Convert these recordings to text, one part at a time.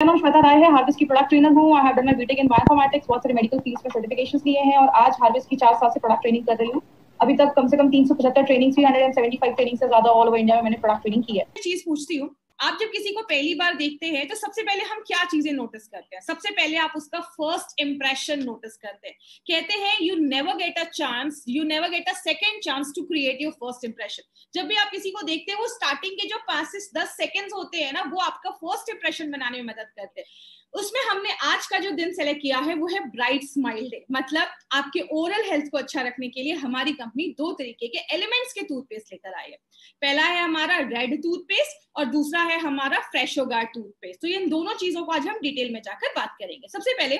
मेरा नाम श्वेता राय है, हार्वेस्ट की प्रोडक्ट ट्रेनर हूँ। I have done my BTech in bioinformatics, बहुत सारे मेडिकल फील्ड्स में सर्टिफिकेशंस लिए हैं और आज हार्वेस्ट की 4 साल से प्रोडक्ट ट्रेनिंग कर रही हूँ। अभी तक कम से कम 375 ट्रेनिंग, 375 ट्रेनिंग से ज्यादा ऑल ओवर इंडिया में मैंने प्रोडक्ट ट्रेनिंग की है। चीज पूछती हूँ, आप जब किसी को पहली बार देखते हैं तो सबसे पहले हम क्या चीजें नोटिस करते हैं? सबसे पहले आप उसका फर्स्ट इंप्रेशन नोटिस करते हैं। कहते हैं you never get a chance, you never get a second chance to create your first impression. जब भी आप किसी को देखते हैं वो स्टार्टिंग के जो 5 से 10 सेकंड्स होते हैं ना, वो आपका फर्स्ट इंप्रेशन बनाने में मदद करते हैं। उसमें हमने आज का जो दिन सेलेक्ट किया है वो है ब्राइट स्माइल डे। मतलब आपके ओरल हेल्थ को अच्छा रखने के लिए हमारी कंपनी 2 तरीके के एलिमेंट्स के टूथपेस्ट लेकर आई है। पहला है हमारा रेड टूथपेस्ट और दूसरा है हमारा फ्रेशो गार्ड टूथपेस्ट। तो इन दोनों चीजों को आज हम डिटेल में जाकर बात करेंगे। सबसे पहले,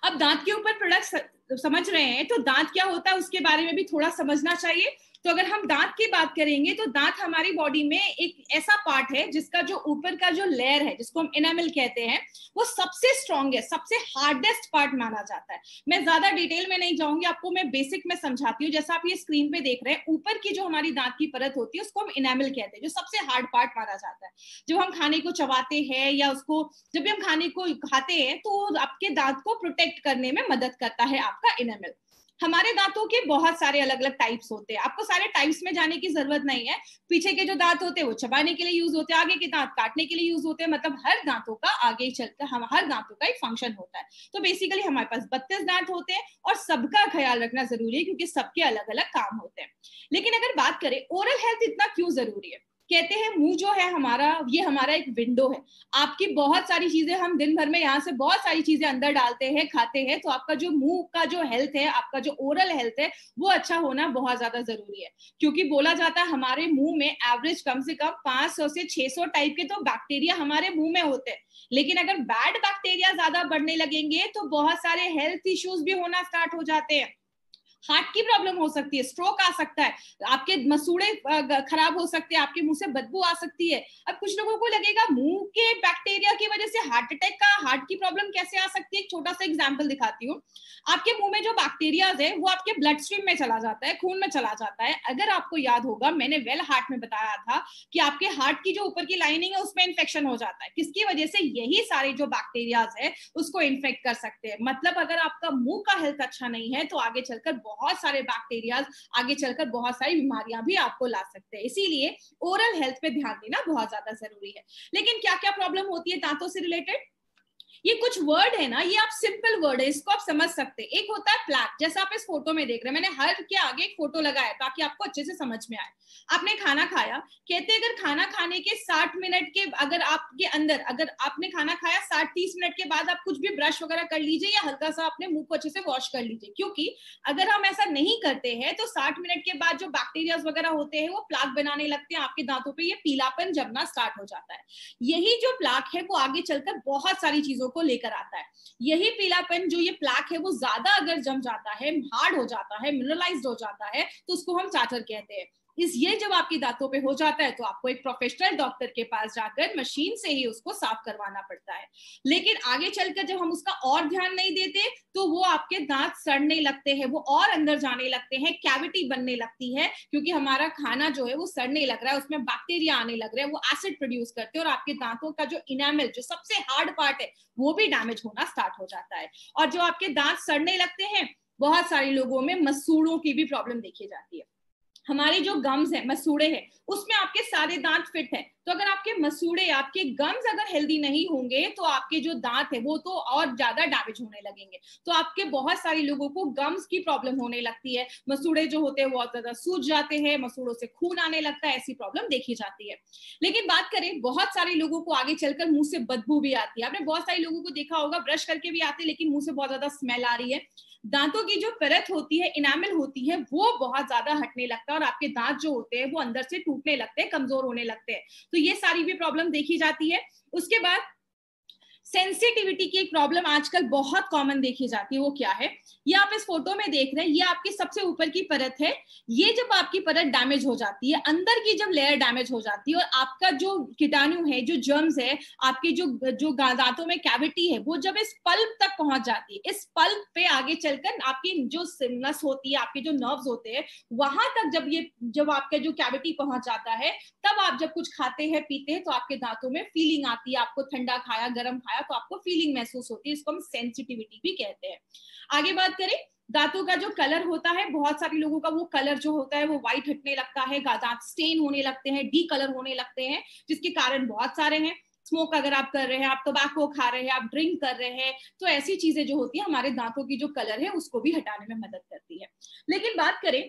अब दांत के ऊपर प्रोडक्ट समझ रहे हैं तो दांत क्या होता है उसके बारे में भी थोड़ा समझना चाहिए। तो अगर हम दांत की बात करेंगे तो दांत हमारी बॉडी में एक ऐसा पार्ट है जिसका जो ऊपर का जो लेयर है, जिसको हम एनामल कहते हैं, वो सबसे स्ट्रॉन्गेस्ट, सबसे हार्डेस्ट पार्ट माना जाता है। मैं ज्यादा डिटेल में नहीं जाऊंगी, आपको मैं बेसिक में समझाती हूँ। जैसा आप ये स्क्रीन पे देख रहे हैं, ऊपर की जो हमारी दांत की परत होती है उसको हम एनामल कहते हैं, जो सबसे हार्ड पार्ट माना जाता है। जब हम खाने को चबाते हैं या उसको जब भी हम खाने को खाते हैं तो आपके दांत को प्रोटेक्ट करने में मदद करता है आपका एनामल। हमारे दांतों के बहुत सारे अलग अलग टाइप्स होते हैं, आपको सारे टाइप्स में जाने की जरूरत नहीं है। पीछे के जो दांत होते हैं वो चबाने के लिए यूज होते हैं, आगे के दांत काटने के लिए यूज होते हैं। मतलब हर दांतों का आगे चलकर हर दांतों का एक फंक्शन होता है। तो बेसिकली हमारे पास 32 दांत होते हैं और सबका ख्याल रखना जरूरी है क्योंकि सबके अलग अलग काम होते हैं। लेकिन अगर बात करें ओरल हेल्थ इतना क्यों जरूरी है, कहते हैं मुंह जो है हमारा, ये हमारा एक विंडो है। आपकी बहुत सारी चीजें, हम दिन भर में यहाँ से बहुत सारी चीजें अंदर डालते हैं, खाते हैं, तो आपका जो मुंह का जो हेल्थ है, आपका जो ओरल हेल्थ है, वो अच्छा होना बहुत ज्यादा जरूरी है। क्योंकि बोला जाता है हमारे मुंह में एवरेज कम से कम 500 से 600 टाइप के तो बैक्टीरिया हमारे मुंह में होते हैं। लेकिन अगर बैड बैक्टीरिया ज्यादा बढ़ने लगेंगे तो बहुत सारे हेल्थ इश्यूज भी होना स्टार्ट हो जाते हैं। हार्ट की प्रॉब्लम हो सकती है, स्ट्रोक आ सकता है, आपके मसूड़े खराब हो सकते हैं, आपके मुंह से बदबू आ सकती है। अब कुछ लोगों को लगेगा मुंह के बैक्टीरिया की वजह से हार्ट अटैक का, हार्ट की प्रॉब्लम कैसे आ सकती है। एक छोटा सा एग्जांपल दिखाती हूँ। आपके मुंह में जो बैक्टीरिया है वो आपके ब्लड स्ट्रीम में चला जाता है, खून में चला जाता है। अगर आपको याद होगा, मैंने वेल हार्ट में बताया था कि आपके हार्ट की जो ऊपर की लाइनिंग है उसमें इन्फेक्शन हो जाता है। किसकी वजह से? यही सारे जो बैक्टीरियाज है उसको इन्फेक्ट कर सकते हैं। मतलब अगर आपका मुंह का हेल्थ अच्छा नहीं है तो आगे चलकर बहुत सारे बैक्टीरियाज, आगे चलकर बहुत सारी बीमारियां भी आपको ला सकते हैं। इसीलिए ओरल हेल्थ पे ध्यान देना बहुत ज्यादा जरूरी है। लेकिन क्या क्या प्रॉब्लम होती है दांतों से रिलेटेड? ये कुछ वर्ड है ना, ये आप सिंपल वर्ड है, इसको आप समझ सकते हैं। एक होता है प्लैक, जैसा आप इस फोटो में देख रहे हैं, मैंने हर के आगे एक फोटो लगाया ताकि आपको अच्छे से समझ में आए। आपने खाना खाया, कहते हैं अगर खाना खाने के 60 मिनट के, अगर आपके अंदर, अगर आपने खाना खाया 60-30 मिनट के बाद आप कुछ भी ब्रश वगैरह कर लीजिए या हल्का सा अपने मुंह को अच्छे से वॉश कर लीजिए। क्योंकि अगर हम ऐसा नहीं करते हैं तो 60 मिनट के बाद जो बैक्टीरिया वगैरह होते हैं वो प्लाक बनाने लगते हैं आपके दांतों पे, ये पीलापन जमना स्टार्ट हो जाता है। यही जो प्लाक है वो आगे चलकर बहुत सारी चीजों को लेकर आता है। यही पीलापन, जो ये प्लाक है, वो ज्यादा अगर जम जाता है, हार्ड हो जाता है, मिनरलाइज्ड हो जाता है, तो उसको हम चाटर कहते हैं। ये जब आपकी दांतों पे हो जाता है तो आपको एक प्रोफेशनल डॉक्टर के पास जाकर मशीन से ही उसको साफ करवाना पड़ता है। लेकिन आगे चलकर जब हम उसका और ध्यान नहीं देते तो वो आपके दांत सड़ने लगते हैं, वो और अंदर जाने लगते हैं, कैविटी बनने लगती है। क्योंकि हमारा खाना जो है वो सड़ने लग रहा है, उसमें बैक्टीरिया आने लग रहे हैं, वो एसिड प्रोड्यूस करते हैं और आपके दांतों का जो इनामल, जो सबसे हार्ड पार्ट है, वो भी डैमेज होना स्टार्ट हो जाता है। और जो आपके दांत सड़ने लगते हैं, बहुत सारे लोगों में मसूड़ों की भी प्रॉब्लम देखी जाती है। हमारी जो गम्स है, मसूड़े हैं, उसमें आपके सारे दांत फिट है। तो अगर आपके मसूड़े, आपके गम्स अगर हेल्दी नहीं होंगे तो आपके जो दांत है वो तो और ज्यादा डैमेज होने लगेंगे। तो आपके बहुत सारे लोगों को गम्स की प्रॉब्लम होने लगती है, मसूड़े जो होते हैं वो बहुत ज्यादा सूज जाते हैं, मसूड़ों से खून आने लगता है, ऐसी प्रॉब्लम देखी जाती है। लेकिन बात करें, बहुत सारे लोगों को आगे चलकर मुंह से बदबू भी आती है। आपने बहुत सारे लोगों को देखा होगा ब्रश करके भी आते हैं लेकिन मुंह से बहुत ज्यादा स्मेल आ रही है। दांतों की जो परत होती है, इनामल होती है, वो बहुत ज्यादा हटने लगता है और आपके दांत जो होते हैं वो अंदर से टूटने लगते हैं, कमजोर होने लगते हैं। तो ये सारी भी प्रॉब्लम देखी जाती है। उसके बाद सेंसिटिविटी की एक प्रॉब्लम आजकल बहुत कॉमन देखी जाती है, वो क्या है, ये आप इस फोटो में देख रहे हैं, ये आपकी सबसे ऊपर की परत है। ये जब आपकी परत डैमेज हो जाती है, अंदर की जब लेयर डैमेज हो जाती है और आपका जो कीटाणु है, जो जर्म्स है, आपके जो दांतों में कैविटी है, वो जब इस पल्प तक पहुंच जाती है, इस पल्प पे आगे चलकर आपकी जो नस होती है, आपके जो नर्व्स होते हैं, वहां तक जब आपका जो कैविटी पहुंच जाता है, तब आप जब कुछ खाते हैं पीते हैं तो आपके दांतों में फीलिंग आती है। आपको ठंडा खाया, गर्म खाया तो आपको फीलिंग महसूस होती है, इसको हम सेंसिटिविटी भी कहते हैं। आगे बात करें, दांतों का जो कलर होता है, बहुत सारे लोगों का वो कलर जो होता है वो व्हाइट हटने लगता है, दांत स्टेन होने लगते हैं, डी कलर होने लगते हैं, जिसके कारण बहुत सारे हैं। स्मोक अगर आप कर रहे हैं, आप टोबैको खा रहे हैं, आप ड्रिंक कर रहे हैं, तो ऐसी चीजें जो होती है हमारे दांतों की जो कलर है उसको भी हटाने में मदद करती है। लेकिन बात करें,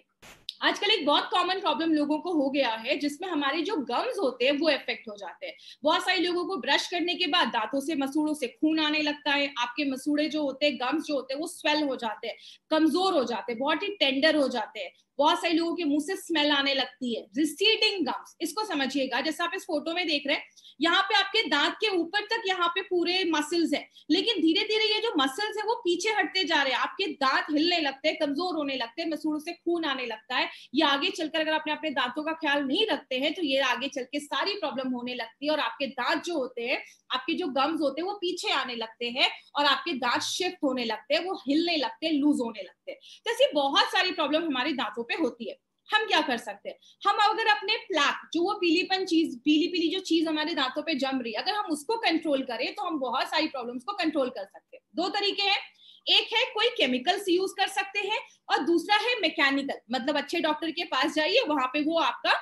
आजकल एक बहुत कॉमन प्रॉब्लम लोगों को हो गया है, जिसमें हमारे जो गम्स होते हैं वो इफेक्ट हो जाते हैं। बहुत सारे लोगों को ब्रश करने के बाद दांतों से, मसूड़ों से खून आने लगता है, आपके मसूड़े जो होते हैं, गम्स जो होते हैं, वो स्वेल हो जाते हैं, कमजोर हो जाते हैं, बहुत ही टेंडर हो जाते हैं। बहुत सारे लोगों के मुंह से स्मेल आने लगती है, रिसीडिंग गम्स। इसको समझिएगा, जैसे आप इस फोटो में देख रहे हैं, यहाँ पे आपके दांत के ऊपर तक यहाँ पे पूरे मसल्स है, लेकिन धीरे धीरे ये जो मसल्स है वो पीछे हटते जा रहे हैं, आपके दांत हिलने लगते हैं, कमजोर होने लगते हैं, मसूड़ों से खून आने लगता है। ये आगे चलकर अगर आपने अपने दांतों का ख्याल नहीं रखते हैं तो ये आगे चल के सारी प्रॉब्लम होने लगती है, और आपके दांत जो होते हैं, आपके जो गम्स होते हैं वो पीछे आने लगते हैं, और आपके दांत शिफ्ट होने लगते हैं, वो हिलने लगते हैं, लूज होने लगते हैं। तो ऐसी बहुत सारी प्रॉब्लम हमारे दांतों पे होती है। हम क्या कर सकते हैं, हम अगर अपने प्लाक, जो वो पीलीपन चीज, पीली पीली जो चीज हमारे दांतों पे जम रही है, अगर हम उसको कंट्रोल करें तो हम बहुत सारी प्रॉब्लम्स को कंट्रोल कर सकते हैं। दो तरीके हैं, एक है कोई केमिकल्स यूज कर सकते हैं, और दूसरा है मैकेनिकल, मतलब अच्छे डॉक्टर के पास जाइए, वहां पे वो आपका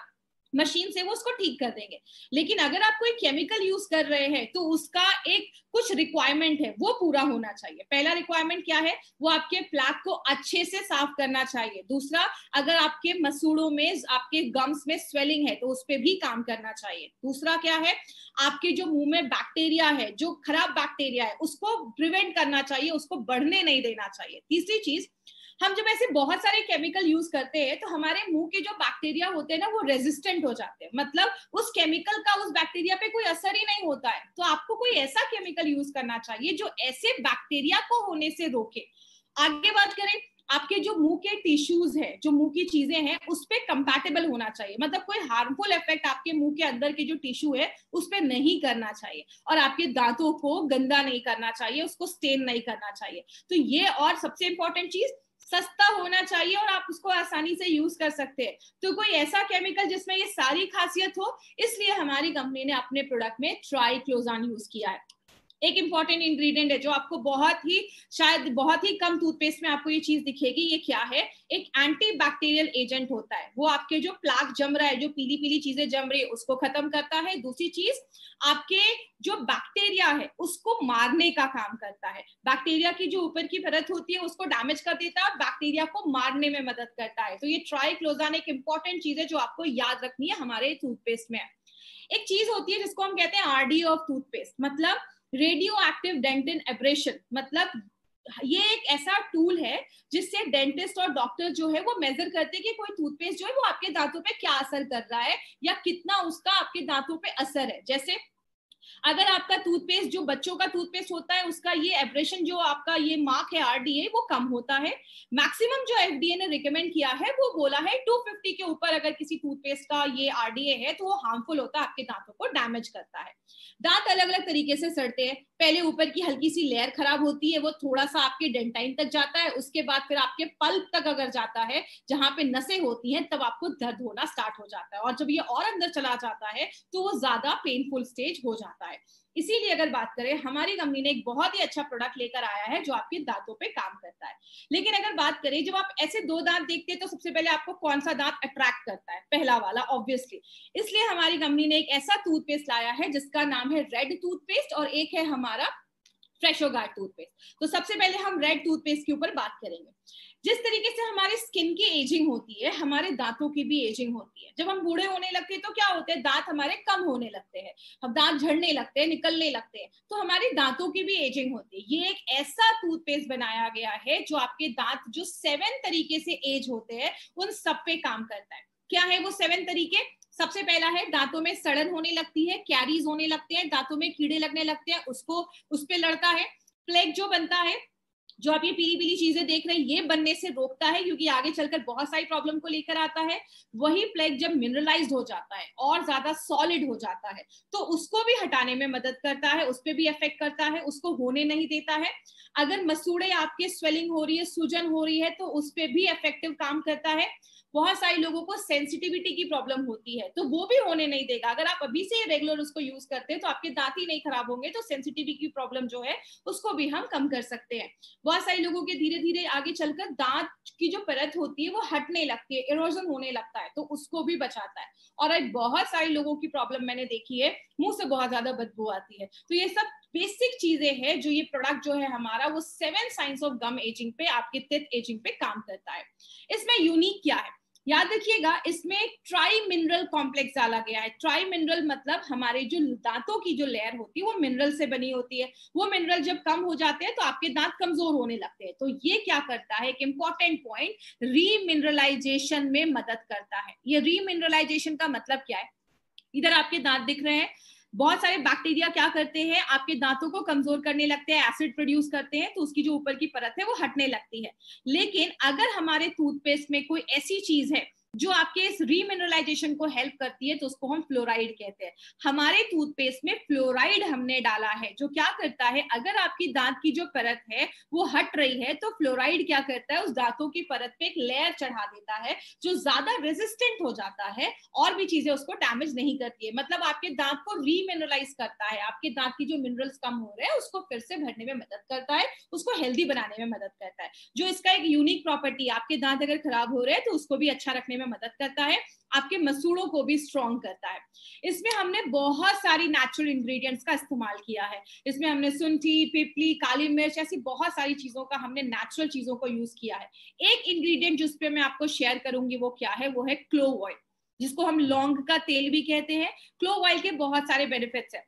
मशीन से वो उसको ठीक कर देंगे। लेकिन अगर आप कोई केमिकल यूज कर रहे हैं तो उसका एक कुछ रिक्वायरमेंट है, वो पूरा होना चाहिए। पहला रिक्वायरमेंट क्या है, वो आपके प्लाक को अच्छे से साफ करना चाहिए। दूसरा, अगर आपके मसूड़ों में, आपके गम्स में स्वेलिंग है तो उस पर भी काम करना चाहिए। दूसरा क्या है, आपके जो मुंह में बैक्टीरिया है, जो खराब बैक्टीरिया है, उसको प्रिवेंट करना चाहिए, उसको बढ़ने नहीं देना चाहिए। तीसरी चीज, हम जब ऐसे बहुत सारे केमिकल यूज करते हैं तो हमारे मुंह के जो बैक्टीरिया होते हैं ना, वो रेजिस्टेंट हो जाते हैं, मतलब उस केमिकल का उस बैक्टीरिया पे कोई असर ही नहीं होता है। तो आपको कोई ऐसा केमिकल यूज करना चाहिए जो ऐसे बैक्टीरिया को होने से रोके। आगे बात करें, आपके जो मुंह के टिश्यूज है, जो मुंह की चीजें हैं, उस पर कंपैटिबल होना चाहिए, मतलब कोई हार्मफुल इफेक्ट आपके मुंह के अंदर के जो टिश्यू है उस पर नहीं करना चाहिए, और आपके दांतों को गंदा नहीं करना चाहिए, उसको स्टेन नहीं करना चाहिए। तो ये, और सबसे इंपॉर्टेंट चीज, सस्ता होना चाहिए और आप उसको आसानी से यूज कर सकते हैं। तो कोई ऐसा केमिकल जिसमें ये सारी खासियत हो, इसलिए हमारी कंपनी ने अपने प्रोडक्ट में ट्राइक्लोजान यूज किया है। एक इंपॉर्टेंट इंग्रेडिएंट है जो आपको बहुत ही, शायद बहुत ही कम टूथपेस्ट में आपको ये चीज दिखेगी। ये क्या है, एक एंटी बैक्टीरियल एजेंट होता है। वो आपके जो प्लाक जम रहा है, जो पीली पीली चीजें जम रही है, उसको खत्म करता है। दूसरी चीज, आपके जो बैक्टीरिया है उसको मारने का काम करता है। बैक्टीरिया की जो ऊपर की परत होती है उसको डैमेज कर देता है, बैक्टीरिया को मारने में मदद करता है। तो ये ट्राइक्लोजान एक इंपॉर्टेंट चीज है जो आपको याद रखनी है हमारे टूथपेस्ट में। एक चीज होती है जिसको हम कहते हैं आरडी ऑफ टूथपेस्ट, मतलब रेडियो एक्टिव डेंटिन एब्रेशन। मतलब ये एक ऐसा टूल है जिससे डेंटिस्ट और डॉक्टर जो है वो मेजर करते हैं कि कोई टूथपेस्ट जो है वो आपके दांतों पे क्या असर कर रहा है, या कितना उसका आपके दांतों पे असर है। जैसे अगर आपका टूथपेस्ट, जो बच्चों का टूथपेस्ट होता है, उसका ये एब्रेशन, जो आपका ये मार्क है आरडीए, वो कम होता है। मैक्सिमम जो एफडीए ने रिकमेंड किया है वो बोला है 250 के ऊपर अगर किसी टूथपेस्ट का ये आरडीए है तो वो हार्मफुल होता है, आपके दांतों को डैमेज करता है। दांत अलग अलग तरीके से सड़ते हैं। पहले ऊपर की हल्की सी लेयर खराब होती है, वो थोड़ा सा आपके डेंटाइन तक जाता है, उसके बाद फिर आपके पल्प तक अगर जाता है, जहां पे नसें होती हैं, तब आपको दर्द होना स्टार्ट हो जाता है, और जब ये और अंदर चला जाता है तो वो ज्यादा पेनफुल स्टेज हो जाता है। इसीलिए अगर बात करें, हमारी कंपनी ने एक बहुत ही अच्छा प्रोडक्ट लेकर आया है जो आपके दांतों पे काम करता है। लेकिन अगर बात करें, जब आप ऐसे दो दांत देखते हैं तो सबसे पहले आपको कौन सा दांत अट्रैक्ट करता है, पहला वाला ऑब्वियसली। इसलिए हमारी कंपनी ने एक ऐसा टूथपेस्ट लाया है जिसका नाम है रेड टूथपेस्ट, और एक है हमारा फ्रेशो गार्ड टूथपेस्ट। तो सबसे पहले हम रेड टूथपेस्ट के ऊपर बात करेंगे। जिस तरीके से हमारे स्किन की एजिंग होती है, हमारे दांतों की भी एजिंग होती है। जब हम बूढ़े होने लगते हैं तो क्या होते हैं, दांत हमारे कम होने लगते हैं, हम दांत झड़ने लगते हैं, निकलने लगते हैं, तो हमारे दांतों की भी एजिंग होती है। ये एक ऐसा टूथपेस्ट बनाया गया है जो आपके दांत जो 7 तरीके से एज होते हैं उन सब पे काम करता है। क्या है वो 7 तरीके? सबसे पहला है दांतों में सड़न होने लगती है, कैरीज होने लगते हैं, दांतों में कीड़े लगने लगते हैं, उस पे लड़ता है। प्लेग जो बनता है, जो आप ये पीली पीली चीजें देख रहे हैं, ये बनने से रोकता है, क्योंकि आगे चलकर बहुत सारी प्रॉब्लम को लेकर आता है। वही प्लेग जब मिनरलाइज्ड हो जाता है और ज्यादा सॉलिड हो जाता है तो उसको भी हटाने में मदद करता है, उस पर भी इफेक्ट करता है, उसको होने नहीं देता है। अगर मसूड़े आपके स्वेलिंग हो रही है, सूजन हो रही है, तो उस पर भी इफेक्टिव काम करता है। बहुत सारे लोगों को सेंसिटिविटी की प्रॉब्लम होती है तो वो भी होने नहीं देगा। अगर आप अभी से रेगुलर उसको यूज करते हैं तो आपके दांत ही नहीं खराब होंगे, तो सेंसिटिविटी की प्रॉब्लम जो है उसको भी हम कम कर सकते हैं। बहुत सारे लोगों के धीरे धीरे आगे चलकर दांत की जो परत होती है वो हटने लगती है, इरोजन होने लगता है, तो उसको भी बचाता है। और आज बहुत सारे लोगों की प्रॉब्लम मैंने देखी है, मुंह से बहुत ज्यादा बदबू आती है। तो ये सब बेसिक चीजें हैं जो ये प्रोडक्ट जो है हमारा, वो 7 साइंस ऑफ गम एजिंग पे, आपके टीथ एजिंग पे काम करता है। इसमें यूनिक क्या है, याद रखिएगा, इसमें ट्राई मिनरल कॉम्प्लेक्स डाला गया है। ट्राई मिनरल मतलब हमारे जो दांतों की जो लेयर होती है वो मिनरल से बनी होती है। वो मिनरल जब कम हो जाते हैं तो आपके दांत कमजोर होने लगते हैं। तो ये क्या करता है, एक इंपॉर्टेंट पॉइंट, रीमिनरलाइजेशन में मदद करता है। ये रीमिनरलाइजेशन का मतलब क्या है, इधर आपके दांत दिख रहे हैं, बहुत सारे बैक्टीरिया क्या करते हैं, आपके दांतों को कमजोर करने लगते हैं, एसिड प्रोड्यूस करते हैं, तो उसकी जो ऊपर की परत है वो हटने लगती है। लेकिन अगर हमारे टूथपेस्ट में कोई ऐसी चीज है जो आपके इस रीमिनरलाइजेशन को हेल्प करती है तो उसको हम फ्लोराइड कहते हैं। हमारे टूथपेस्ट में फ्लोराइड हमने डाला है, जो क्या करता है, अगर आपकी दांत की जो परत है वो हट रही है तो फ्लोराइड क्या करता है, उस दांतों की परत पे एक लेयर चढ़ा देता है जो ज्यादा रेजिस्टेंट हो जाता है और भी चीजें उसको डैमेज नहीं करती है। मतलब आपके दांत को रीमिनरलाइज करता है, आपके दांत की जो मिनरल्स कम हो रहे हैं उसको फिर से भरने में मदद करता है, उसको हेल्दी बनाने में मदद करता है। जो इसका एक यूनिक प्रॉपर्टी, आपके दांत अगर खराब हो रहे हैं तो उसको भी अच्छा रखने में मदद करता है, आपके मसूड़ों को भी स्ट्रॉन्ग करता है। इसमें हमने बहुत सारी नेचुरल इंग्रेडिएंट्स का इस्तेमाल किया है। इसमें हमने सुंठी, पिपली, काली मिर्च, ऐसी बहुत सारी चीजों का, हमने नेचुरल चीजों को यूज किया है। एक इंग्रेडिएंट जिस पे मैं आपको शेयर करूंगी वो क्या है, वो है क्लोव ऑयल, जिसको हम लौंग का तेल भी कहते हैं। क्लोव ऑयल के बहुत सारे बेनिफिट्स हैं।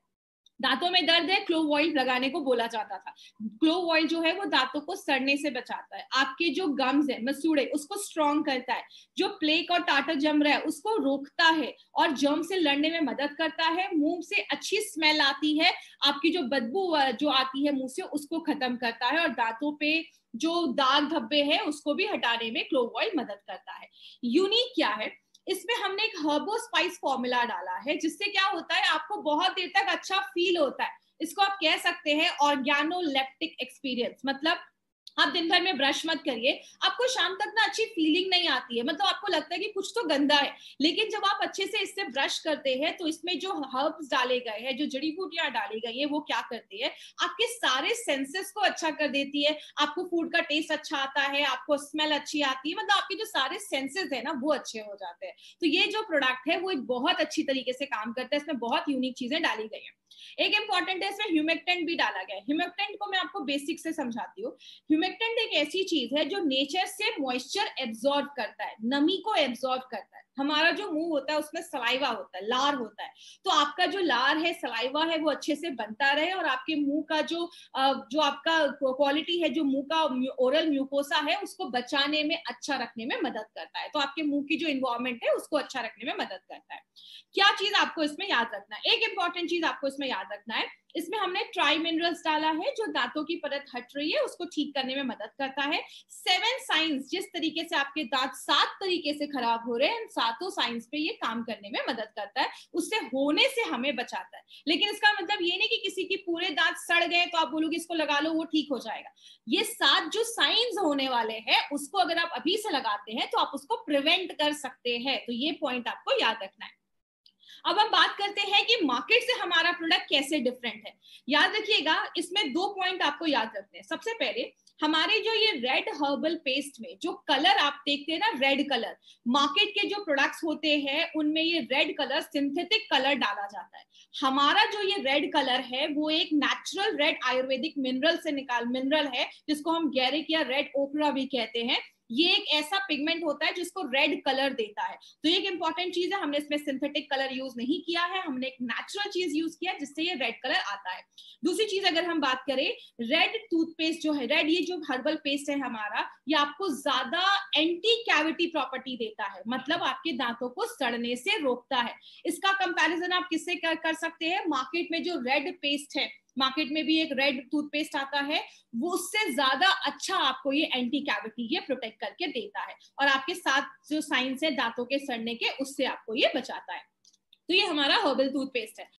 दांतों में दर्द है, क्लोव ऑयल लगाने को बोला जाता था। क्लोव ऑयल जो है वो दांतों को सड़ने से बचाता है, आपके जो गम्स है, मसूड़े, उसको स्ट्रॉन्ग करता है, जो प्लेक और टाटर जम रहा है उसको रोकता है और जर्म से लड़ने में मदद करता है, मुंह से अच्छी स्मेल आती है, आपकी जो बदबू जो आती है मुंह से उसको खत्म करता है, और दांतों पे जो दाग धब्बे हैं उसको भी हटाने में क्लोव ऑयल मदद करता है। यूनिक क्या है, इसमें हमने एक हर्बो स्पाइस फॉर्मूला डाला है, जिससे क्या होता है, आपको बहुत देर तक अच्छा फील होता है। इसको आप कह सकते हैं ऑर्गेनोलेप्टिक एक्सपीरियंस। मतलब आप दिन भर में ब्रश मत करिए, आपको शाम तक ना अच्छी फीलिंग नहीं आती है, मतलब आपको लगता है कि कुछ तो गंदा है, लेकिन जब आप अच्छे से इससे ब्रश करते हैं तो इसमें जो हर्ब्स डाले गए हैं, जो जड़ी बूटियां डाली गई है, वो क्या करती है, आपके सारे सेंसेस को अच्छा कर देती है। आपको फूड का टेस्ट अच्छा आता है, आपको स्मेल अच्छी आती है, मतलब आपके जो सारे सेंसेस है ना वो अच्छे हो जाते हैं। तो ये जो प्रोडक्ट है वो एक बहुत अच्छी तरीके से काम करता है। इसमें बहुत यूनिक चीजें डाली गई है। एक इंपॉर्टेंट है, इसमें ह्यूमेक्टेंट भी डाला गया है। ह्यूमेक्टेंट को मैं आपको बेसिक से समझाती हूँ। ह्यूमेक्टेंट एक ऐसी चीज है जो नेचर से मॉइस्चर एब्जॉर्ब करता है, नमी को एब्जॉर्ब करता है। हमारा जो मुंह होता है उसमें सलाइवा होता है, लार होता है, तो आपका जो लार है, सलाइवा है, वो अच्छे से बनता रहे और आपके मुंह का जो आपका क्वालिटी है, जो मुंह का ओरल म्यूकोसा है, उसको बचाने में, अच्छा रखने में मदद करता है। तो आपके मुंह की जो इन्वायरमेंट है उसको अच्छा रखने में मदद करता है। क्या चीज आपको इसमें याद रखना है, एक इंपॉर्टेंट चीज आपको इसमें याद रखना है, इसमें हमने ट्राई मिनरल्स डाला है जो दांतों की परत हट रही है उसको ठीक करने में मदद करता है। 7 साइंस, जिस तरीके से आपके दांत 7 तरीके से खराब हो रहे हैं, इन 7 साइंस पे ये काम करने में मदद करता है, उससे होने से हमें बचाता है। लेकिन इसका मतलब ये नहीं कि किसी की पूरे दांत सड़ गए तो आप बोलोगे इसको लगा लो वो ठीक हो जाएगा। ये 7 जो साइंस होने वाले हैं उसको अगर आप अभी से लगाते हैं तो आप उसको प्रिवेंट कर सकते हैं। तो ये पॉइंट आपको याद रखना है। अब हम बात करते हैं कि मार्केट से हमारा प्रोडक्ट कैसे डिफरेंट है। याद रखिएगा, इसमें 2 पॉइंट आपको याद रखने हैं। सबसे पहले, हमारे जो ये रेड हर्बल पेस्ट में जो कलर आप देखते हैं ना, रेड कलर, मार्केट के जो प्रोडक्ट्स होते हैं उनमें ये रेड कलर, सिंथेटिक कलर डाला जाता है। हमारा जो ये रेड कलर है वो एक नेचुरल रेड आयुर्वेदिक मिनरल से मिनरल है, जिसको हम गैरिक या रेड ओकरा भी कहते हैं। ये एक ऐसा पिगमेंट होता है जिसको रेड कलर देता है। तो ये एक इंपॉर्टेंट चीज है, हमने इसमें सिंथेटिक कलर यूज नहीं किया है, हमने एक नेचुरल चीज यूज किया जिससे ये रेड कलर आता है। दूसरी चीज अगर हम बात करें, रेड टूथपेस्ट जो है, रेड ये जो हर्बल पेस्ट है हमारा, ये आपको ज्यादा एंटी कैविटी प्रॉपर्टी देता है, मतलब आपके दांतों को सड़ने से रोकता है। इसका कंपैरिजन आप किससे कर सकते हैं, मार्केट में जो रेड पेस्ट है, मार्केट में भी एक रेड टूथपेस्ट आता है, वो उससे ज्यादा अच्छा आपको ये एंटी कैविटी ये प्रोटेक्ट करके देता है, और आपके साथ जो साइंस है दांतों के सड़ने के, उससे आपको ये बचाता है। तो ये हमारा हर्बल टूथपेस्ट है।